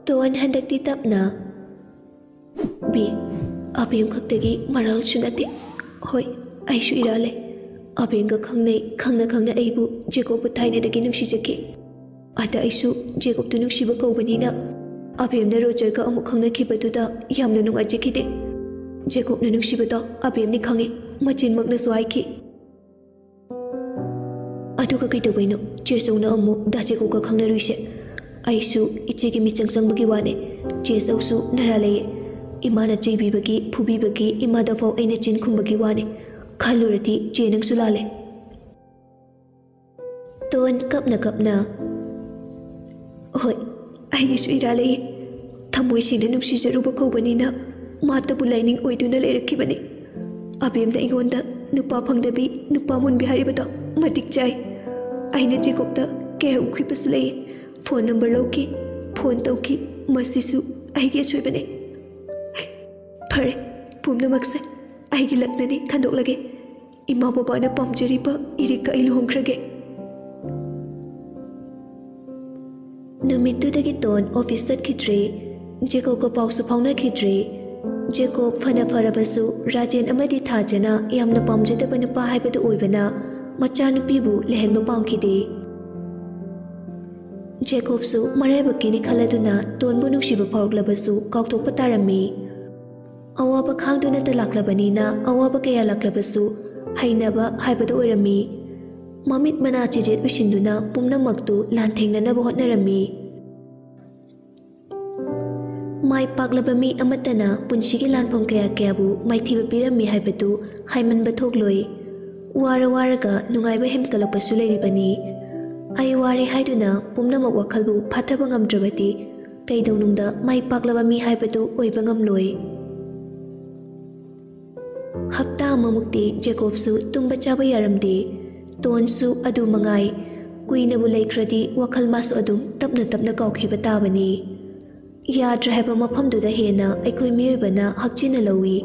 Tuan handakti tapna bi abem khaktagi maral sunati hoi aishu irale abem ga khangna aibu Jacob thaina dagi nungsi jaki ada aisu Jacob tu nungsi ba kaubanina abem na Roger ga amu khangna khibatuda yamna nunga jakide Jacob na nungsi bata abem ni khangi machin makna swai ki adu ka kai tabaino chesau na amu da Jacob ka khangna ruise aisu ichi gi mi changsang bagi wane chesau su narale imana jibi bagi phubi bagi imada fo aina chin khum bagi wane khalurati chenang sulale ton kapna hoi ai su irale thamoi sina nungsi jaruba ko banina mata bulaining oiduna lerakibani abem da ingonda nupa phangdabi nupa mun bihari bata matik chai aina Jacob ta ke ukhi pasle phone number loki phone tauki masisu aige choibane phare pumna makse aigi laknani khandok lage ima baba na pamjari ba irika ilhomkrage namitu dagi ton office sat khidre Jacob ko pau su phawna khidre Jacob fana farabasu Rajen amadi thajana yamna pamjada bana pa haibadu oibana macha nupi bu lehenba pamkhide Jacob su maraiba kini khaladuna tonbu nuksiba phawlabasu kaukthok patarami awaba khangduna ta laklabanina awaba kaya laklabasu hainaba haibadu oirami mamit mana chijet usinduna pumnamaktu lanthengnanaba hotnarami mai paklaba mi amatana punchigi lanpham kaya bu maithiba pirami haibadu haimanba thokloi waraga nungaiba hemkalakpasu leiribani ai ware haiduna pumnamak wakhalbu phathaba ngamdrabati kaidaunungda mai paklaba mi haibadu oiba ngamloi hapta amamukti Jacob su tumba chaba yaramdi tonsu adu mangai kuinabu laikhradi wakhal masu adum tapna kaukhiba tabani yadra haiba mafamduda hena aikoi miyoibana hakchina lawi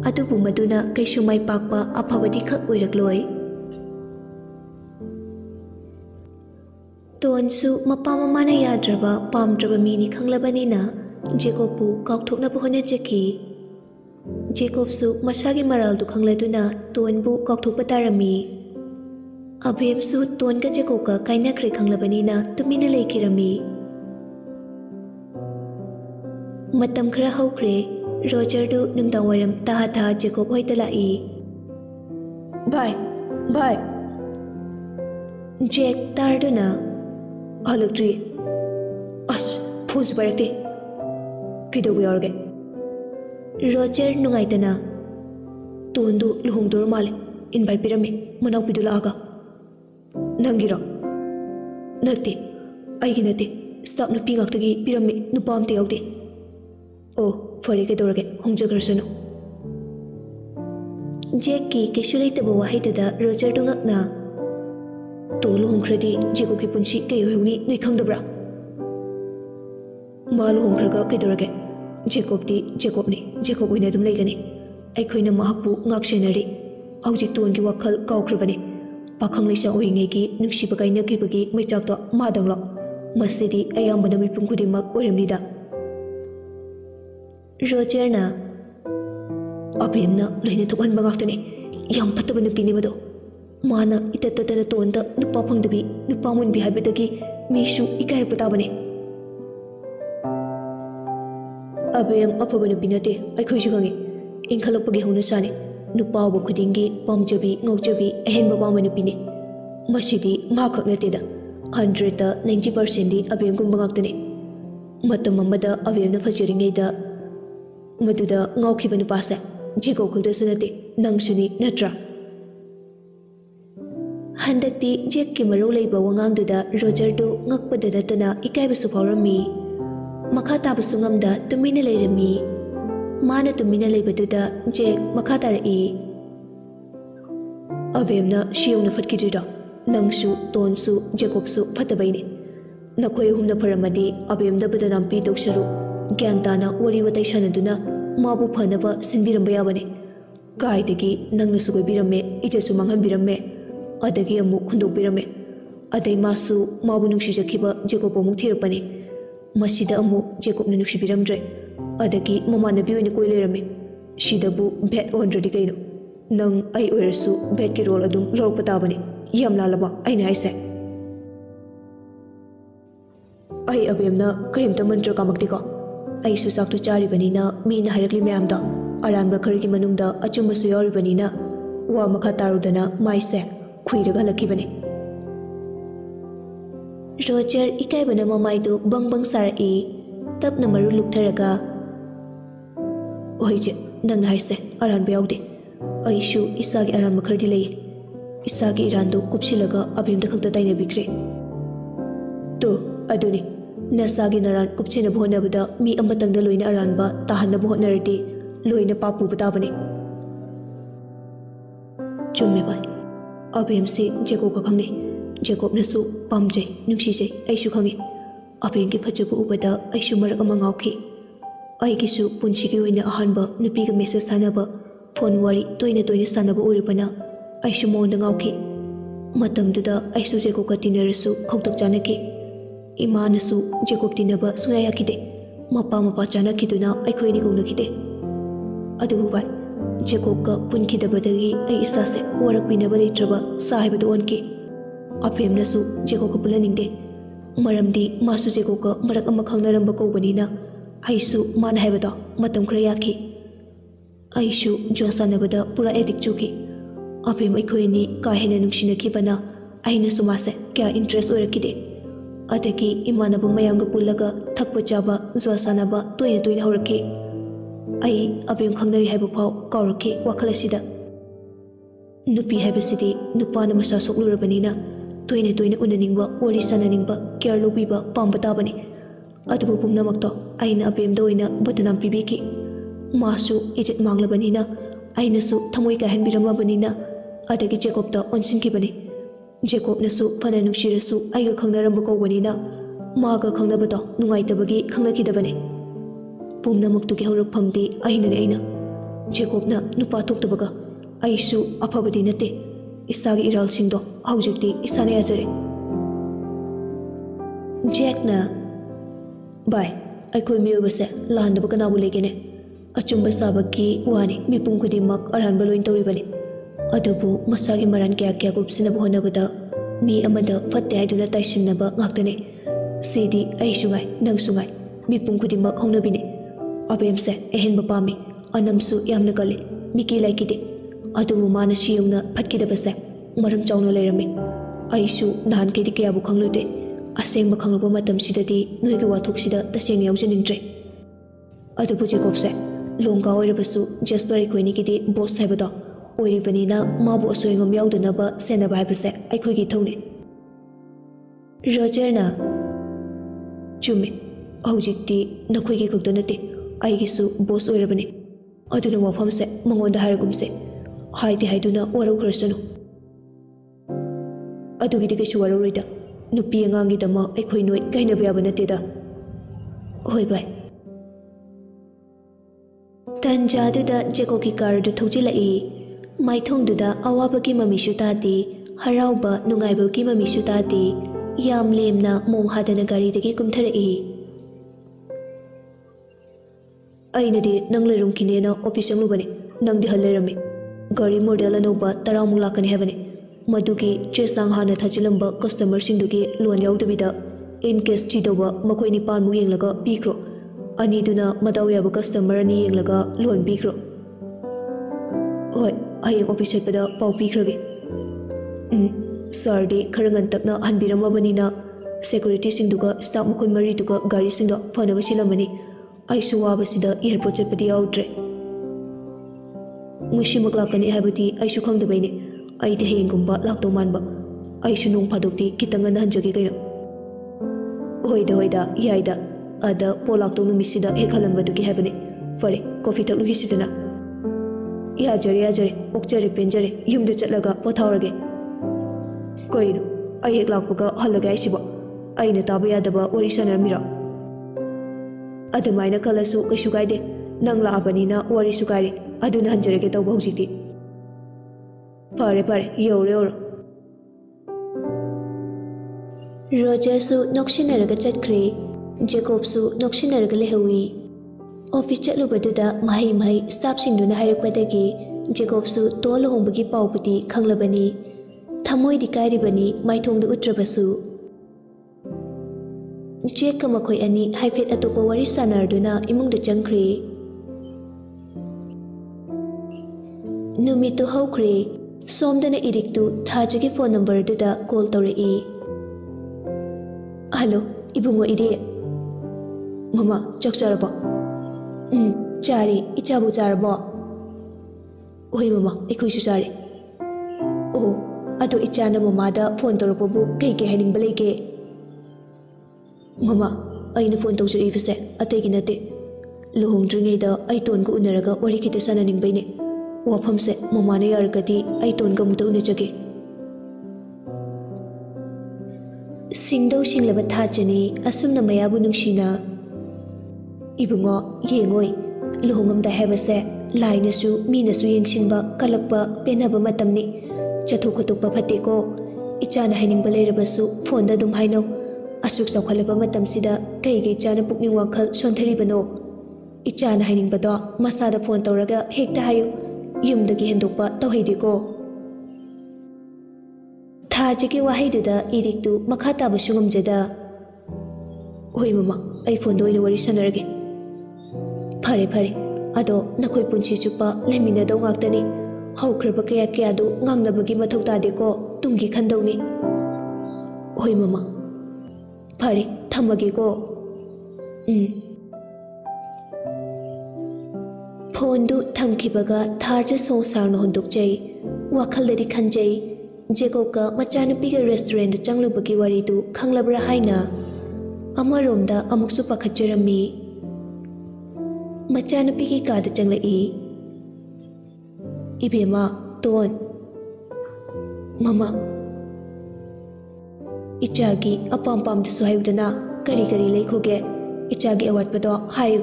adubu maduna kaisu mai pakpa afabadi khak oirakloi tonsu mapa mamana yadraba pamdraba mini khanglabanina Jacob bu kaukthoknaba honajaki Jacob su masagi maral du khangladuna ton bu kaukthokpa tarami abem su ton ga Jacob ka kainakre khanglabanina tumina leikirami matam khara haukre Roger du nungdang waram ta Jacob hoita lai bye Jack tarduna halukri as phone su barakte kido yarge Roger nungaitana tondu luhongdor male invite pirame manau pidulaga nangiro nate aigi nate stop nu pingaktagi pirame nupamte yaude oh fari ke dorage hongjagrasano Jackie ke shulaitaba wahaituda Roger dungakna to luhongkradi Jacob ki punchi ke yohuni nei khangdabra ma luhongkraga ke dorage Jacob ni Jacob oina dum leigani aikhoina mahakbu ngaksenari aujik ton ki wakhal kaukrabani pakhang leisa oingai ki nungsiba kaina ki bagi maichak to madanglo masidi ayambana mi pungkudi mak oiramnida Roger na abemna leina thokhan bangaktani yam phattaba nupini mado mana itatatana tonda nupa phangdabi nupa munbi haibadagi mishu ikai patabane abem afaba nupi nate aikhoi jugangi ingkhalapagi hona sane nupa bu khudingi pamjabi ngaujabi ahenba pama nupini masidi ma khak nateda 100 ta 90% di abem gum bangaktani matam amada abem na fajiringai da maduda ngaukiba nupasa Jacob khulda sunate nangsuni natra handakti Jack ki maro leiba wangangduda Roger du ngakpada natana ikaiba su phawrami makha tabasu ngamda tumina leirami mana tumina leibaduda Jack makha tarai abemna shiona fatkidida nangsu tonsu Jacob su phatabaini nakhoi humna pharamadi abemda badanam pi doksaru gyantana wari watai sanaduna mabu phanaba sinbiramba yabane kaidagi nangna sugoi birame ijesu manghan birame adagi amu khundok birame adai masu mabu nungsi jakiba Jacob amu thirapani Masida amu Jacobna nuksibiramdre adagi mamanabi oina koi lerame sidabu bet ondradi kaino nang ai oirasu bet ki role adum lorpa tabani yam lalaba aina aise ai abemna karimta mantra kamakti ko ai su saktu chari banina mina harakli mayamda aranba khargi manungda achumba su yori banina wa makha tarudana maise khuiraga lakibani Roger ikai bana mamaidu bang bang sarai tapna maru luktaraga oije nang haise aran bayaude aishu isagi aran makhardi lei isagi irandu kupsilaga abimda khakta taina bikre to aduni nasagi naran kupchena bhonabada mi amatangda loina aranba tahana bhonarati loina papu batabani chumme bai abimsi jego ka khangni Jacob nasu pamjai nungsijai aishu khangi abengi phajabu ubada aishu marak ama ngauki aigisu punchigi oina ahanba nupiga message thanaba phone wari toina sanaba uribana aishu monda ngauki matamduda aishu Jacob ka tinarasu khoktok janaki ima nasu Jacob tinaba suya yakide mapa janakiduna aikhoini gonakide adubu bai Jacob ka punkidabadagi ai isase warak pinaba leitraba sahibadu onki Apemnasu Jacob ka pulaningde maramdi masu Jacob ka marak ama khangnarambo ko banina aisu man haibada matam khra yakhi aishu josanabada pura edik chuki apem aikhoini ka hena nungsina kibana aina sumase kya interest orakide adagi imanabu mayanga pullaga thakpa chaba josanaba toina horaki ai apem khangnari haibu phau kawraki wakhalasida nupi haibasidi nupana masa soklurabanina toina unaningba wari sananingba care lobiba pamba tabani adubu pumnamakto aina apemda oina batanam pibiki masu ijat manglabanina ainasu thamoi ka hanbiramabanina adagi Jacob ta onsinkibani Jacob nasu fana nuksirasu aiga khangnarambo kawbanina maga khangnabado nungaitabagi khangnakidabani pumnamaktugi haurakphamdi aina Jacob na nupa thoktabaga aishu afabadi nate isagi iral singdo haujikti isane yazare Jack na bai aikoi miyobase landaba kanabu legene achumba sabaki wani mipum kudimak aranba loin tawribani adubu masagi maran kya group honabada mi amada fatte haiduna taisinaba ngaktane sidi aishugai nangsungai mipum kudimak honabine abemse ehenba pami anamsu yamna kale miki laikide adubu mana siyungna phatkidabase maram chawna leirami aishu nahan kedi kyabu khanglude asengba khangluba matam sidadi noigi wathok sida taseng yaujaningdre adubu Jacob se longga oirabasu Jasper ikhoini kidi boss haibado oiribanina mabu asoingam yaudanaba senaba haibase aikhoigi thone Roger na chume haujikti nakhoigi khokdanate aigisu boss oirabani aduna wafamse mangonda haragumse haidi haiduna warau kharsanu adugidi kaisu warauroida nupi angangidama aikhoi noi kainaba yaba nateda hoi bai tanjaduda Jacob ki car du thojilai maithongduda awabagi mamisu tadi harauba nungaibagi mamisu tadi yam lemna monghadana gari dagi kumtharai ainadi nanglerum kinena office anglubani nangdi hallerami gari model anoba taramuk lakani habani madugi chesang hana thajilamba customer singdugi loan yaudabida in case thidoba makoi ni pan mu yenglaga bikro ani duna madaw yaba customer ani yenglaga loan bikro oi ayeng office pada pau bikrage sardi kharangan takna hanbiramabani security singduga staff makoi mari duga gari singdo fana wasilamani aisu wabasida airport chepadi yaudre ngushi maklakani habati aisu khangdabaini aidi hengumba lakto manba aisu nong phadokti kitanga nanjagi kaina hoida yaida ada polakto numisida hekhalambadu habani fare coffee taklugi sidana yajare okjare penjare yumde chatlaga pothaurage koino ai hek lakpuga halaga aisiba aina taba yadaba wari sanarmira adumaina kalasu kaisu gaide nang laabanina wari sukari aduna hanjarege tawba hojikti pare yoro Roger su noksinaraga chatkre ꯖꯦꯀꯣꯕꯁꯨ ꯅꯣꯛꯁꯤꯟꯅꯔꯒ ꯂꯩꯍꯧꯏ꯫ Office ꯆꯠꯂꯨꯕꯗꯨꯗ ꯃꯍꯩ ꯁ꯭ꯇꯥꯐꯁꯤꯡꯗꯨꯅ ꯍꯥꯏꯔꯛꯄꯗꯒꯤ ꯖꯦꯀꯣꯕꯁꯨ tone ꯂꯨꯍꯣꯡꯕꯒꯤ ꯄꯥꯎꯕꯨꯗꯤ ꯈꯪꯂꯕꯅꯤ꯫ ꯊꯃꯣꯏꯗꯤ ꯀꯥꯏꯔꯤꯕꯅꯤ ꯃꯥꯏꯊꯣꯡꯗ ꯎꯠꯇ꯭ꯔꯕꯁꯨ꯫ ꯖꯦꯛꯀ ꯃꯈꯣꯏ ꯑꯅꯤ ꯍꯥꯏꯐꯦꯠ ꯑꯇꯣꯞꯄ ꯋꯥꯔꯤ ꯁꯥꯟꯅꯔꯗꯨꯅ ꯏꯃꯨꯡꯗ ꯆꯪꯈ꯭ꯔꯦ꯫ ꯅꯨꯃꯤꯠꯇꯨ ꯍꯧꯈ꯭ꯔꯦ꯫ ꯁꯣꯝꯗꯅ ꯏꯔꯤꯛꯇꯨ ꯊꯥꯖꯒꯤ ꯐꯣꯟ ꯅꯝꯕꯔꯗꯨꯗ ꯀꯣꯜ ꯇꯧꯔꯛꯏ꯫ ꯍꯜꯂꯣ ꯏꯕꯨꯡꯉꯣ ꯏꯔꯦ꯫ ꯃꯃꯥ ꯆꯥꯛ ꯆꯥꯔꯕꯣ? ꯆꯥꯔꯦ꯫ ꯏꯆꯥꯕꯨ ꯆꯥꯔꯕꯣ? ꯍꯣꯏ ꯃꯃꯥ ꯑꯩꯈꯣꯏꯁꯨ ꯆꯥꯔꯦ꯫ ꯑꯣ ꯑꯗꯣ ꯏꯆꯥꯅ ꯃꯃꯥꯗ ꯐꯣꯟ ꯇꯧꯔꯛꯄꯕꯨ ꯀꯩ ꯍꯥꯏꯅꯤꯡꯕ ꯂꯩꯒꯦ? ꯃꯃꯥ ꯑꯩꯅ ꯐꯣꯟ ꯇꯧꯖꯔꯛꯏꯕꯁꯦ ꯑꯇꯩꯒꯤ ꯅꯠꯇꯦ꯫ ꯂꯨꯍꯣꯡꯗ꯭ꯔꯤꯉꯩꯗ ꯑꯩ ꯇꯣꯟꯒ ꯎꯅꯔꯒ ꯋꯥꯔꯤ ꯈꯤꯇ ꯁꯥꯟꯅꯅꯤꯡꯕꯩꯅꯦ꯫ ꯋꯥꯐꯝꯁꯦ ꯃꯃꯥꯅ ꯌꯥꯔꯒꯗꯤ ꯑꯩ ꯇꯣꯟꯒ ꯑꯃꯨꯛꯇ ꯎꯅꯖꯒꯦ꯫ ꯁꯤꯡꯗꯧ ꯁꯤꯡꯂꯕ ꯊꯥꯖꯅꯤ ꯑꯁꯨꯝꯅ ꯃꯌꯥꯕꯨ ꯅꯨꯡꯁꯤꯅ꯫ ꯏꯕꯨꯡꯉꯣ ꯌꯦꯡꯉꯣꯏ ꯂꯨꯍꯣꯡꯉꯝꯗꯥꯏ ꯍꯥꯏꯕꯁꯦ ꯂꯥꯏꯅꯁꯨ ꯃꯤꯅꯁꯨ ꯌꯦꯡꯁꯤꯟꯕ ꯀꯜꯂꯛꯄ ꯄꯦꯟꯅꯕ ꯃꯇꯝꯅꯤ꯫ ꯆꯠꯊꯣꯛ ꯈꯣꯠꯇꯣꯛꯄ ꯐꯠꯇꯦꯀꯣ꯫ ꯏꯆꯥꯅ ꯍꯥꯏꯅꯤꯡꯕ ꯂꯩꯔꯕꯁꯨ ꯐꯣꯟꯗ ꯑꯗꯨꯝ ꯍꯥꯏꯅꯧ꯫ ꯑꯁꯨꯛ ꯆꯥꯎꯈꯠꯂꯕ ꯃꯇꯝꯁꯤꯗ ꯀꯩꯒꯤ ꯏꯆꯥꯅ ꯄꯨꯛꯅꯤꯡ ꯋꯥꯈꯜ ꯁꯣꯟꯊꯔꯤꯕꯅꯣ? ꯏꯆꯥꯅ ꯍꯥꯏꯅꯤꯡꯕꯗꯣ ꯃꯁꯥꯗ ꯐꯣꯟ ꯇꯧꯔꯒ ꯍꯦꯛꯇ ꯍꯥꯏꯌꯨ꯫ ꯌꯨꯝꯗꯒꯤ ꯍꯦꯟꯗꯣꯛꯄ ꯇꯧꯍꯩꯗꯦꯀꯣ꯫ ꯊꯥꯖꯒꯤ ꯋꯥꯍꯩꯗꯨꯗ ꯏꯔꯤꯛꯇꯨ ꯃꯈꯥ ꯇꯥꯕꯁꯨ ꯉꯝꯖꯗ ꯍꯣꯏ ꯃꯃꯥ ꯑꯩ ꯐꯣꯟꯗ ꯑꯣꯏꯅ ꯋꯥꯔꯤ ꯁꯥꯟꯅꯔꯒꯦ꯫ ꯐꯔꯦ ꯑꯗꯣ ꯅꯈꯣꯏ ꯄꯨꯟꯁꯤ ꯆꯨꯞꯄ ꯂꯩꯃꯤꯟꯅꯗꯧ ꯉꯥꯛꯇꯅꯤ꯫ ꯍꯧꯈ꯭ꯔꯕ ꯀꯌꯥꯗꯨ ꯉꯥꯡꯅꯕꯒꯤ ꯃꯊꯧ ꯇꯥꯗꯦꯀꯣ ꯇꯨꯡꯒꯤ ꯈꯟꯗꯧꯅꯤ꯫ ꯍꯣꯏ ꯃꯃꯥ ꯐꯔꯦ ꯊꯝꯃꯒꯦꯀꯣ꯫ ꯐꯣꯟꯗꯨ ꯊꯝꯈꯤꯕꯒ ꯊꯥꯖ ꯁꯣꯡꯁꯥꯔꯅ ꯍꯣꯟꯗꯣꯛꯆꯩ꯫ ꯋꯥꯈꯜꯗꯗꯤ ꯈꯟꯖꯩ ꯖꯦꯀꯣꯕꯀ ꯃꯆꯥꯅꯨꯄꯤꯒ ꯔꯦꯁꯇꯨꯔꯦꯟꯗ ꯆꯪꯂꯨꯕꯒꯤ ꯋꯥꯔꯤꯗꯨ ꯈꯪꯂꯕ꯭ꯔꯥ ꯍꯥꯏꯅ꯫ ꯑꯃꯔꯣꯝꯗ ꯑꯃꯨꯛꯁꯨ ꯄꯥꯈꯠꯆꯔꯝꯃꯤ꯫ ꯃꯆꯥꯅꯨꯄꯤꯒꯤ ꯀꯥꯗ ꯆꯪꯂꯛꯏ꯫ ꯏꯕꯦꯝꯃ ꯇꯣꯟ꯫ ꯃꯃꯥ ꯏꯆꯥꯒꯤ ꯑꯄꯥꯝꯗꯁꯨ ꯍꯥꯏꯌꯨꯗꯅ ꯀꯔꯤ ꯂꯩꯈꯣꯒꯦ? ꯏꯆꯥꯒꯤ ꯑꯋꯥꯠꯄꯗꯣ ꯍꯥꯏꯌꯨ꯫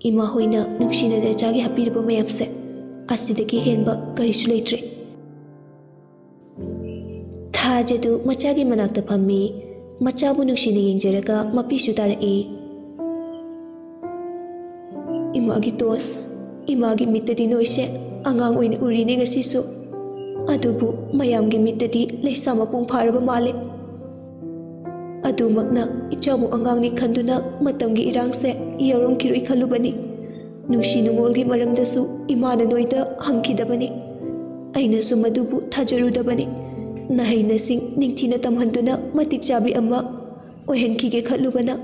ꯏꯃꯥ ꯍꯣꯏꯅ ꯅꯨꯡꯁꯤꯅꯅ ꯏꯆꯥꯒꯤ ꯍꯥꯞꯄꯤꯔꯤꯕ ꯃꯌꯥꯝꯁꯦ ꯑꯁꯤꯗꯒꯤ ꯍꯦꯟꯕ ꯀꯔꯤꯁꯨ ꯂꯩꯇ꯭ꯔꯦ꯫ ꯊꯥꯖꯗꯨ ꯃꯆꯥꯒꯤ ꯃꯅꯥꯛꯇ ꯐꯝꯃꯤ꯫ ꯃꯆꯥꯕꯨ ꯅꯨꯡꯁꯤꯅ ꯌꯦꯡꯖꯔꯒ ꯃꯄꯤꯁꯨ ꯇꯥꯔꯛꯏ꯫ ꯏꯃꯥꯒꯤ ꯇꯣꯟ ꯏꯃꯥꯒꯤ ꯃꯤꯠꯇꯗꯤ ꯅꯣꯏꯁꯦ ꯑꯉꯥꯡ ꯑꯣꯏꯅ ꯎꯔꯤꯅꯦ ꯉꯁꯤꯁꯨ꯫ ꯑꯗꯨꯕꯨ ꯃꯌꯥꯝꯒꯤ ꯃꯤꯠꯇꯗꯤ ꯂꯩꯁꯥ ꯃꯄꯨꯡ ꯐꯥꯔꯕ ꯃꯥꯜꯂꯦ꯫ ꯑꯗꯨꯃꯛꯅ ꯏꯆꯥꯕꯨ ꯑꯉꯥꯡꯅꯤ ꯈꯟꯗꯨꯅ ꯃꯇꯝꯒꯤ ꯏꯔꯥꯡꯁꯦ ꯌꯥꯎꯔꯝꯈꯤꯔꯣꯏ ꯈꯜꯂꯨꯕꯅꯤ꯫ ꯅꯨꯡꯁꯤ ꯅꯨꯡꯉꯣꯜꯒꯤ ꯃꯔꯝꯗꯁꯨ ꯏꯃꯥꯅ ꯅꯣꯏꯗ ꯍꯪꯈꯤꯗꯕꯅꯤ꯫ ꯑꯩꯅꯁꯨ ꯃꯗꯨꯕꯨ ꯊꯥꯖꯔꯨꯗꯕꯅꯤ꯫ ꯅꯍꯩ ꯅꯁꯤꯡ ꯅꯤꯡꯊꯤꯅ ꯇꯝꯍꯟꯗꯨꯅ ꯃꯇꯤꯛ ꯆꯥꯕꯤ ꯑꯃ ꯑꯣꯏꯍꯟꯈꯤꯒꯦ ꯈꯜꯂꯨꯕꯅ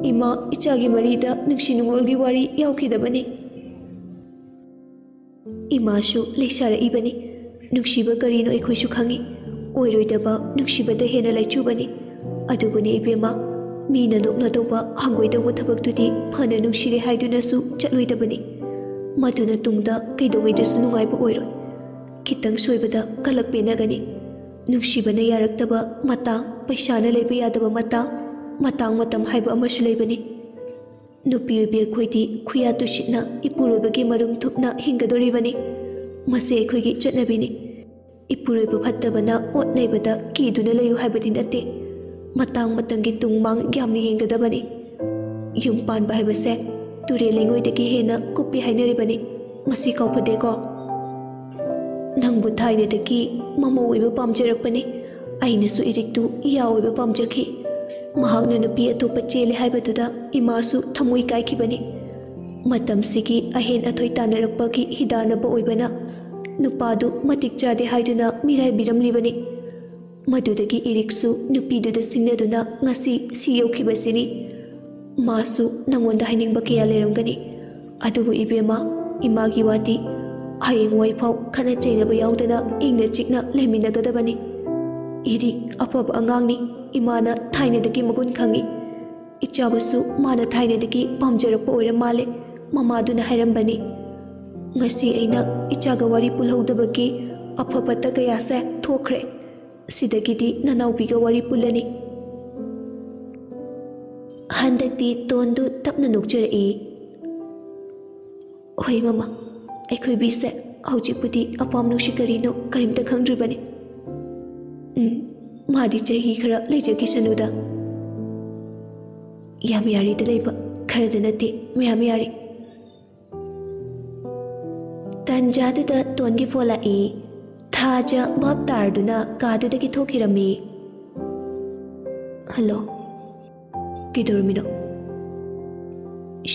ꯏꯃꯥ ꯏꯆꯥꯒꯤ ꯃꯔꯤꯗ ꯅꯨꯡꯁꯤ ꯅꯨꯡꯉꯣꯜꯒꯤ ꯋꯥꯔꯤ ꯌꯥꯎꯈꯤꯗꯕꯅꯤ꯫ ꯏꯃꯥꯁꯨ ꯂꯩꯁꯥꯔꯛꯏꯕꯅꯤ꯫ ꯅꯨꯡꯁꯤꯕ ꯀꯔꯤꯅꯣ ꯑꯩꯈꯣꯏꯁꯨ ꯈꯪꯏ꯫ ꯑꯣꯏꯔꯣꯏꯗꯕ ꯅꯨꯡꯁꯤꯕꯗ ꯍꯦꯟꯅ ꯂꯥꯏꯆꯨꯕꯅꯤ꯫ ꯑꯗꯨꯕꯨꯅꯦ ꯏꯕꯦꯝꯃ ꯃꯤꯅ ꯅꯣꯛꯅꯗꯧꯕ ꯍꯪꯒꯣꯏꯗꯧꯕ ꯊꯕꯛꯇꯨꯗꯤ ꯐꯅ ꯅꯨꯡꯁꯤꯔꯦ ꯍꯥꯏꯗꯨꯅꯁꯨ ꯆꯠꯂꯣꯏꯗꯕꯅꯤ꯫ ꯃꯗꯨꯅ ꯇꯨꯡꯗ ꯀꯩꯗꯧꯉꯩꯗꯁꯨ ꯅꯨꯡꯉꯥꯏꯕ ꯑꯣꯏꯔꯣꯏ꯫ ꯈꯤꯇꯪ ꯁꯣꯏꯕꯗ ꯀꯂꯛ ꯄꯦꯟꯅꯒꯅꯤ꯫ ꯅꯨꯡꯁꯤꯕꯅ ꯌꯥꯔꯛꯇꯕ ꯃꯇꯥꯡ, ꯄꯩꯁꯥꯅ ꯂꯩꯕ ꯌꯥꯗꯕ ꯃꯇꯝ ꯍꯥꯏꯕ ꯑꯃꯁꯨ ꯂꯩꯕꯅꯤ꯫ ꯅꯨꯄꯤ ꯑꯣꯏꯕꯤ ꯑꯩꯈꯣꯏꯗꯤ ꯈꯨꯌꯥ ꯇꯨꯁꯤꯠꯅ ꯏꯄꯨꯔꯣꯏꯕꯒꯤ ꯃꯔꯨꯝ ꯊꯨꯞꯅ ꯍꯤꯡꯒꯗꯧꯔꯤꯕꯅꯤ꯫ ꯃꯁꯤ ꯑꯩꯈꯣꯏꯒꯤ ꯆꯠꯅꯕꯤꯅꯤ꯫ ꯏꯄꯨꯔꯣꯏꯕ ꯐꯠꯇꯕꯅ ꯑꯣꯠ ꯅꯩꯕꯗ ꯀꯤꯗꯨꯅ ꯂꯩꯌꯨ ꯍꯥꯏꯕꯗꯤ ꯅꯠꯇꯦ꯫ ꯃꯇꯝꯒꯤ ꯇꯨꯡ ꯃꯥꯡ ꯌꯥꯝꯅ ꯌꯦꯡꯒꯗꯕꯅꯤ꯫ ꯌꯨꯝ ꯄꯥꯟꯕ ꯍꯥꯏꯕꯁꯦ ꯇꯨꯔꯦꯜ ꯂꯩꯉꯣꯏꯗꯒꯤ ꯍꯦꯟꯅ ꯀꯨꯞꯄꯤ ꯍꯥꯏꯅꯔꯤꯕꯅꯤ꯫ ꯃꯁꯤ ꯀꯥꯎꯐꯗꯦꯀꯣ꯫ ꯅꯪꯕꯨ ꯊꯥꯏꯅꯗꯒꯤ ꯃꯃꯧ ꯑꯣꯏꯕ ꯄꯥꯝꯖꯔꯛꯄꯅꯤ꯫ ꯑꯩꯅꯁꯨ ꯏꯔꯤꯛꯇꯨ ꯏꯌꯥ ꯑꯣꯏꯕ ꯄꯥꯝꯖꯈꯤ꯫ ꯃꯍꯥꯛꯅ ꯅꯨꯄꯤ ꯑꯇꯣꯞꯄ ꯆꯦꯜꯂꯦ ꯍꯥꯏꯕꯗꯨꯗ ꯏꯃꯥꯁꯨ ꯊꯃꯣꯏ ꯀꯥꯏꯈꯤꯕꯅꯤ꯫ ꯃꯇꯝꯁꯤꯒꯤ ꯑꯍꯦꯟ ꯑꯊꯣꯏ ꯇꯥꯟꯅꯔꯛꯄꯒꯤ ꯍꯤꯗꯥꯟꯅꯕ ꯑꯣꯏꯕꯅ ꯅꯨꯄꯥꯗꯨ ꯃꯇꯤꯛ ꯆꯥꯗꯦ ꯍꯥꯏꯗꯨꯅ ꯃꯤꯔꯥꯏꯕꯤꯔꯝꯂꯤꯕꯅꯤ꯫ ꯃꯗꯨꯗꯒꯤ ꯏꯔꯤꯛꯁꯨ ꯅꯨꯄꯤꯗꯨꯗ ꯁꯤꯡꯅꯗꯨꯅ ꯉꯁꯤ ꯁꯤ ꯌꯧꯈꯤꯕꯁꯤꯅꯤ꯫ ꯃꯥꯁꯨ ꯅꯪꯉꯣꯟꯗ ꯍꯥꯏꯅꯤꯡꯕ ꯀꯌꯥ ꯂꯩꯔꯝꯒꯅꯤ꯫ ꯑꯗꯨꯕꯨ ꯏꯕꯦꯝꯃ ꯏꯃꯥꯒꯤ ꯋꯥꯗꯤ ꯍꯌꯦꯡꯋꯥꯏꯐꯥꯎ ꯈꯠꯅ ꯆꯩꯅꯕ ꯌꯥꯎꯗꯅ ꯏꯪꯅ ꯆꯤꯛꯅ ꯂꯩꯃꯤꯟꯅꯒꯗꯕꯅꯤ꯫ ꯏꯔꯤꯛ ꯑꯐꯕ ꯑꯉꯥꯡꯅꯤ꯫ ꯏꯃꯥꯅ ꯊꯥꯏꯅꯗꯒꯤ ꯃꯒꯨꯟ ꯈꯪꯏ꯫ ꯏꯆꯥꯕꯨꯁꯨ ꯃꯥꯅ ꯊꯥꯏꯅꯗꯒꯤ ꯄꯥꯝꯖꯔꯛꯄ ꯑꯣꯏꯔ ꯃꯥꯜꯂꯦ꯫ ꯃꯃꯥꯗꯨꯅ ꯍꯥꯏꯔꯝꯕꯅꯤ꯫ ꯉꯁꯤ ꯑꯩꯅ ꯏꯆꯥꯒ ꯋꯥꯔꯤ ꯄꯨꯜꯍꯧꯗꯕꯒꯤ ꯑꯐ ꯐꯠꯇ ꯀꯌꯥꯁꯦ ꯊꯣꯛꯈ꯭ꯔꯦ꯫ ꯁꯤꯗꯒꯤꯗꯤ ꯅꯅꯥꯎꯄꯤꯒ ꯋꯥꯔꯤ ꯄꯨꯜꯂꯅꯤ꯫ ꯍꯟꯗꯛꯇꯤ ꯇꯣꯟꯗꯨ ꯇꯞꯅ ꯅꯣꯛꯆꯔꯛꯏ꯫ ꯍꯣꯏ ꯃꯃꯥ ꯑꯩꯈꯣꯏꯕꯤꯁꯦ ꯍꯧꯖꯤꯛꯄꯨꯗꯤ ꯑꯄꯥꯝ ꯅꯨꯡꯁꯤ ꯀꯔꯤꯅꯣ ꯀꯔꯤꯝꯇ ꯈꯪꯗ꯭ꯔꯤꯕꯅꯤ꯫ ꯃꯥꯗꯤ ꯆꯍꯤ ꯈꯔ ꯂꯩꯖꯈꯤꯁꯅꯨꯗ꯫ ꯌꯥꯝ ꯌꯥꯔꯤꯗ ꯂꯩꯕ ꯈꯔꯗ ꯅꯠꯇꯦ ꯃꯌꯥꯝ ꯌꯥꯔꯤ ꯇꯟꯖꯥꯗꯨꯗ ꯇꯣꯟꯒꯤ ꯐꯣꯟ ꯂꯥꯛꯏ ꯊꯥꯖ ꯚꯥꯞ ꯇꯥꯔꯗꯨꯅ ꯀꯥꯗꯨꯗꯒꯤ ꯊꯣꯛꯈꯤꯔꯝꯃꯤ ꯍꯜꯂꯣ ꯀꯩꯗꯧꯔꯝꯃꯤꯅꯣ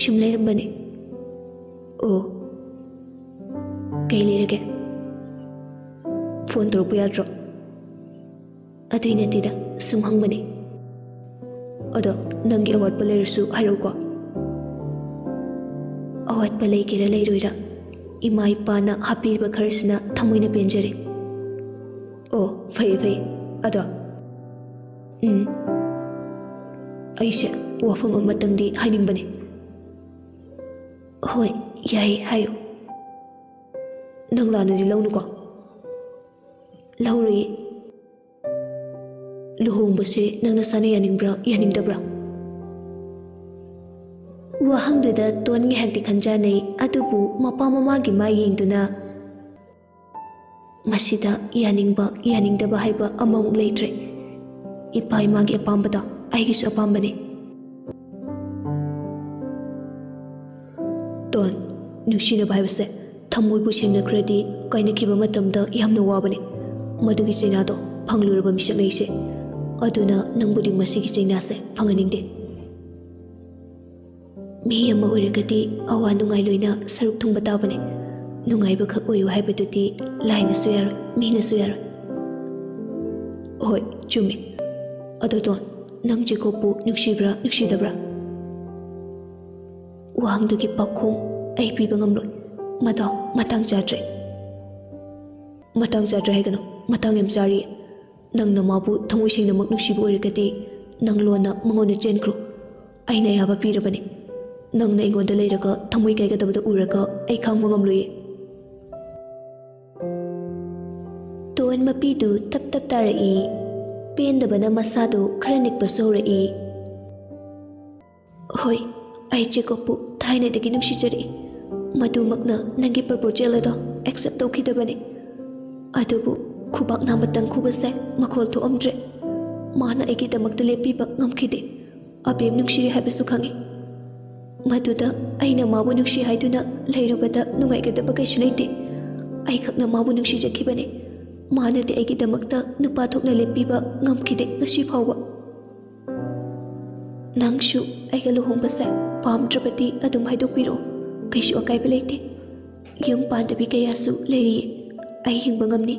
ꯁꯨꯝ ꯂꯩꯔꯝꯕꯅꯤ ꯑꯣ ꯀꯩ ꯂꯩꯔꯒꯦ ꯐꯣꯟ ꯇꯧꯔꯛꯄ ꯌꯥꯗ꯭ꯔꯣ ꯑꯗꯨꯏ ꯅꯠꯇꯦꯗ ꯁꯨꯝ ꯍꯪꯕꯅꯤ ꯑꯗꯣ ꯅꯪꯒꯤ ꯑꯋꯥꯠꯄ ꯂꯩꯔꯁꯨ ꯍꯥꯏꯔꯛꯎꯀꯣ ꯑꯋꯥꯠꯄ ꯂꯩꯒꯦꯔꯥ ꯂꯩꯔꯣꯏꯔꯥ ꯏꯃꯥ ꯏꯄꯥꯅ ꯍꯥꯞꯄꯤꯕ ꯈꯔꯁꯤꯅ ꯊꯃꯣꯏꯅ ꯄꯦꯟꯖꯔꯦ ꯑꯣ ꯐꯩꯌꯦ ꯐꯩꯌꯦ ꯑꯗꯣ ꯑꯩꯁꯦ ꯋꯥꯐꯝ ꯑꯃꯇꯪꯗꯤ ꯍꯥꯏꯅꯤꯡꯕꯅꯤ ꯍꯣꯏ ꯌꯥꯏ ꯍꯥꯏꯌꯨ ꯅꯪ ꯂꯥꯟꯅꯗꯤ ꯂꯧꯅꯨꯀꯣ ꯂꯧꯔꯨꯏ ꯂꯨꯍꯣꯡꯕꯁꯦ ꯅꯪ ꯅꯁꯥꯅ ꯌꯥꯅꯤꯡꯕ꯭ꯔꯥ ꯌꯥꯅꯤꯡꯗꯕ꯭ꯔꯥ ꯋꯥꯍꯪꯗꯨꯗ ꯇꯣꯟ ꯉꯥꯏꯍꯥꯛꯇꯤ ꯈꯟꯖꯥꯟꯅꯩ ꯑꯗꯨꯕꯨ ꯃꯄꯥ ꯃꯃꯥꯒꯤ ꯃꯥꯏ ꯌꯦꯡꯗꯨꯅ ꯃꯁꯤꯗ ꯌꯥꯅꯤꯡꯕ ꯌꯥꯅꯤꯡꯗꯕ ꯍꯥꯏꯕ ꯑꯃꯃꯨꯛ ꯂꯩꯇ꯭ꯔꯦ ꯏꯄꯥ ꯏꯃꯥꯒꯤ ꯑꯄꯥꯝꯕꯗ ꯑꯩꯒꯤꯁꯨ ꯑꯄꯥꯝꯕꯅꯤ ꯇꯣꯟ ꯅꯨꯡꯁꯤꯅꯕ ꯍꯥꯏꯕꯁꯦ ꯊꯃꯣꯏꯕꯨ ꯁꯦꯡꯅꯈ꯭ꯔꯗꯤ ꯀꯥꯏꯅꯈꯤꯕ ꯃꯇꯝꯗ ꯌꯥꯝꯅ ꯋꯥꯕꯅꯤ ꯃꯗꯨꯒꯤ ꯆꯩꯅꯥꯗꯣ ꯐꯪꯂꯨꯔꯕ ꯃꯤꯁꯛꯅꯩꯁꯦ ꯑꯗꯨꯅ ꯅꯪꯕꯨꯗꯤ ꯃꯁꯤꯒꯤ ꯆꯩꯅꯥꯁꯦ ꯐꯪꯍꯟꯅꯤꯡꯗꯦ ꯃꯤ ꯑꯃ ꯑꯣꯏꯔꯒꯗꯤ ꯑꯋꯥ ꯅꯨꯡꯉꯥꯏ ꯂꯣꯏꯅ ꯁꯔꯨꯛ ꯊꯨꯡꯕ ꯇꯥꯕꯅꯤ ꯅꯨꯡꯉꯥꯏꯕ ꯈꯛ ꯑꯣꯏꯌꯨ ꯍꯥꯏꯕꯗꯨꯗꯤ ꯂꯥꯏꯅꯁꯨ ꯌꯥꯔꯣꯏ ꯃꯤꯅꯁꯨ ꯌꯥꯔꯣꯏ ꯍꯣꯏ ꯆꯨꯝꯃꯤ ꯑꯗꯣ ꯇꯣꯟ ꯅꯪ ꯖꯦꯀꯣꯕꯄꯨ ꯅꯨꯡꯁꯤꯕ꯭ꯔꯥ ꯅꯨꯡꯁꯤꯗꯕ꯭ꯔꯥ ꯋꯥꯍꯪꯗꯨꯒꯤ ꯄꯥꯎꯈꯨꯝ ꯑꯩ ꯄꯤꯕ ꯉꯝꯂꯣꯏ ꯃꯗꯣ ꯃꯇꯥꯡ ꯆꯥꯗ꯭ꯔꯦ ꯃꯇꯥꯡ ꯆꯥꯗ꯭ꯔꯦ ꯍꯥꯏꯒꯅꯨ ꯃꯇꯥꯡ ꯌꯥꯝ ꯆꯥꯔꯤꯌꯦ ꯅꯪꯅ ꯃꯥꯕꯨ ꯊꯃꯣꯏ ꯁꯦꯡꯅꯃꯛ ꯅꯨꯡꯁꯤꯕ ꯑꯣꯏꯔꯒꯗꯤ ꯅꯪ ꯂꯣꯟꯅ ꯃꯉꯣꯟꯗ ꯆꯦꯟꯈ꯭ꯔꯣ ꯑꯩꯅ ꯑꯌꯥꯕ ꯄꯤꯔꯕꯅꯤ ꯅꯪꯅ ꯑꯩꯉꯣꯟꯗ ꯂꯩꯔꯒ ꯊꯃꯣꯏ ꯀꯥꯏꯒꯗꯕꯗ ꯎꯔꯒ ꯑꯩ ꯈꯥꯡꯕ ꯉꯝꯂꯣꯏꯌꯦ ꯇꯣꯟ ꯃꯄꯤꯗꯨ ꯇꯞ ꯇꯞ ꯇꯥꯔꯛꯏ ꯄꯦꯟꯗꯕꯅ ꯃꯁꯥꯗꯨ ꯈꯔ ꯅꯤꯛꯄꯁꯨ ꯍꯧꯔꯛꯏ ꯍꯣꯏ ꯑꯩ ꯖꯦꯀꯣꯕꯄꯨ ꯊꯥꯏꯅꯗꯒꯤ ꯅꯨꯡꯁꯤꯖꯔꯛꯏ ꯃꯗꯨꯃꯛꯅ ꯅꯪꯒꯤ ꯄ꯭ꯔꯄꯣꯖꯦꯜ ꯑꯗꯣ ꯑꯦꯛꯁꯦꯞ ꯇꯧꯈꯤꯗꯕꯅꯤ ꯑꯗꯨꯕꯨ ꯈꯨꯕꯥꯛ ꯅꯥꯃꯇꯪ ꯈꯨꯕꯁꯦ ꯃꯈꯣꯜ ꯊꯣꯛꯑꯝꯗ꯭ꯔꯦ ꯃꯥꯅ ꯑꯩꯒꯤꯗꯃꯛꯇ ꯂꯦꯞꯄꯤꯕ ꯉꯝꯈꯤꯗꯦ ꯑꯕꯦꯝ ꯅꯨꯡꯁꯤꯔꯦ ꯍꯥꯏꯕꯁꯨ ꯈꯪꯉꯤ ꯃꯗꯨꯗ ꯑꯩꯅ ꯃꯥꯕꯨ ꯅꯨꯡꯁꯤ ꯍꯥꯏꯗꯨꯅ ꯂꯩꯔꯨꯕꯗ ꯅꯨꯡꯉꯥꯏꯒꯗꯕ ꯀꯩꯁꯨ ꯂꯩꯇꯦ ꯑꯩꯈꯛꯅ ꯃꯥꯕꯨ ꯅꯨꯡꯁꯤꯖꯈꯤꯕꯅꯤ ꯃꯥꯅꯗꯤ ꯑꯩꯒꯤꯗꯃꯛꯇ ꯅꯨꯄꯥ ꯊꯣꯛꯅ ꯂꯦꯞꯄꯤꯕ ꯉꯝꯈꯤꯗꯦ ꯉꯁꯤ ꯐꯥꯎꯕ ꯅꯪꯁꯨ ꯑꯩꯒ ꯂꯨꯍꯣꯡꯕꯁꯦ ꯄꯥꯝꯗ꯭ꯔꯕꯗꯤ ꯑꯗꯨꯝ ꯍꯥꯏꯗꯣꯛꯄꯤꯔꯛꯑꯣ ꯀꯩꯁꯨ ꯑꯀꯥꯏꯕ ꯂꯩꯇꯦ ꯌꯨꯝ ꯄꯥꯟꯗꯕꯤ ꯀꯌꯥꯁꯨ ꯂꯩꯔꯤꯌꯦ ꯑꯩ ꯍꯤꯡꯕ ꯉꯝꯅꯤ